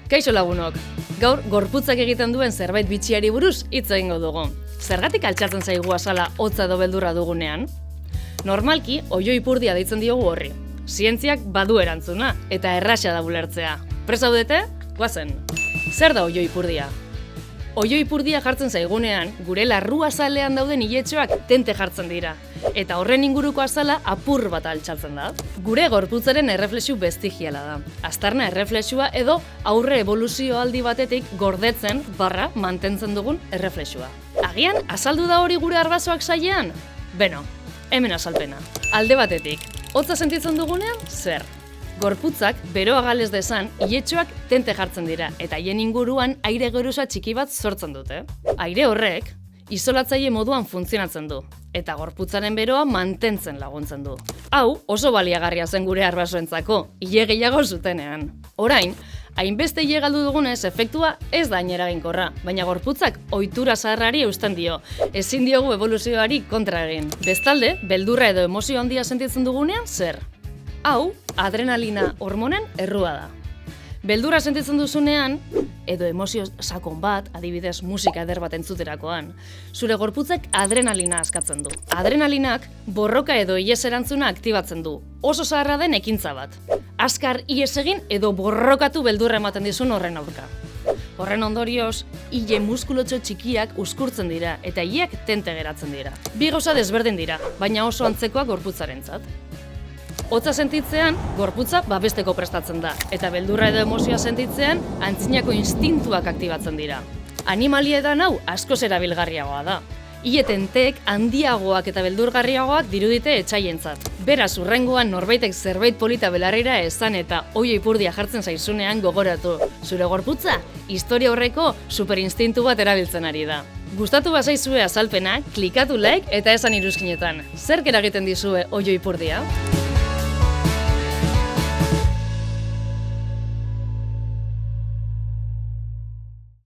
Kaixo lagunok, gaur gorputzak egiten duen zerbait bitxiari buruz hitz egingo dugu. Zergatik altxatzen zaigu azala hotza edo beldurra dugunean? Normalki, oioi ipurdia deitzen diogu horri. Zientziak badu erantzuna eta erraxa da bulertzea. Prest zaudete? Goazen. Zer da oioi ipurdia? Oioi ipurdia jartzen zaigunean, gure larru azalean dauden iletxoak tente jartzen dira. Eta horren inguruko azala apur bat altxatzen da. Gure gorputzaren erreflexu bestigiala da. Aztarna erreflexua edo aurre evoluzio aldi batetik gordetzen barra mantentzen dugun erreflexua. Agian, azaldu da hori gure arbasoak sailean? Beno, hemen azalpena. Alde batetik, hotza sentitzen dugunean, zer? Gorputzak beroa galez desan, iletxoak tente jartzen dira eta haien inguruan aire geruza txiki bat sortzen dute. Aire horrek isolatzaile moduan funtzionatzen du eta gorputzaren beroa mantentzen laguntzen du. Hau oso baliagarria zen gure arbasoentzako, ile gehiago zutenean. Orain, hainbeste ile galdu dugunez efektua ez da hain eraginkorra, baina gorputzak ohitura zaharrari eusten dio, ezin diogu eboluzioari kontra egin. Bestalde, beldurra edo emozio handia sentitzen dugunean, zer? Hau, adrenalina hormonen errua da. Beldurra sentitzen duzunean, edo emozio sakon bat, adibidez musika eder bat entzuterakoan, zure gorputzak adrenalina askatzen du. Adrenalinak borroka edo ihes erantzuna aktibatzen du, oso zaharra den ekintza bat. Azkar ihes egin edo borrokatu beldurra ematen dizun horren aurka. Horren ondorioz, ile muskulotxo txikiak uzkurtzen dira eta ileak tente geratzen dira. Bi gauza desberdin dira, baina oso antzekoak gorputzarentzat. Hotza sentitzean, gorputza babesteko prestatzen da, eta beldurra edo emozioa sentitzean, antzinako instintuak aktibatzen dira. Animalietan hau askoz erabilgarriagoa da. Ile-tenteek handiagoak eta beldurgarriagoak dirudite etsaientzat. Beraz, hurrengoan norbaitek zerbait polita belarrira esan eta oioi ipurdia jartzen zaizunean gogoratu. Zure gorputza, historia horreko superinstintu bat erabiltzen ari da. Gustatu bazaizue azalpena, klikatu like eta esan iruzkinetan. Zerk eragiten dizue oioi ipurdia?